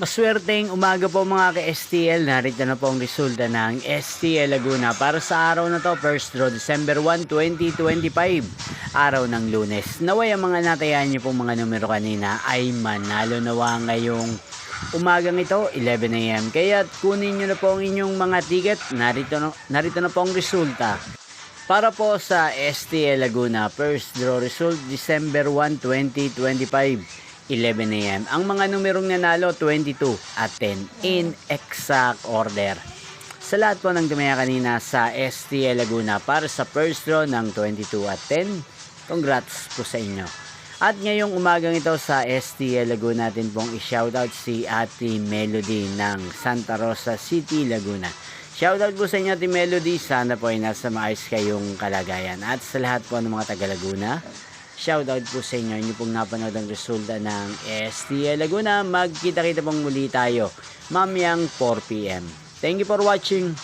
Maswerteng umaga po mga ka-STL. Narito na po ang resulta ng STL Laguna para sa araw na to, first draw December 1, 2025, araw ng Lunes. Naway ang mga natayan niyo pong mga numero kanina ay manalo nawa ngayong umagang ito, 11 AM. Kaya kunin niyo na po ang inyong mga ticket. Narito na po ang resulta para po sa STL Laguna first draw result December 1, 2025, 11 AM. Ang mga numerong nanalo 22 at 10 in exact order. Sa lahat po ng tumaya kanina sa STL Laguna para sa first draw ng 22 at 10, congrats po sa inyo. At ngayong umagang ito sa STL Laguna natin pong i-shoutout si Ate Melody ng Santa Rosa City, Laguna. Shoutout po sa inyo Ate Melody, sana po ay nasa maayos kayong kalagayan. At sa lahat po ng mga taga Laguna, shoutout po sa inyo, inyo pong napanood ang resulta ng STL Laguna. Magkita-kita pong muli tayo mamayang 4 PM. Thank you for watching.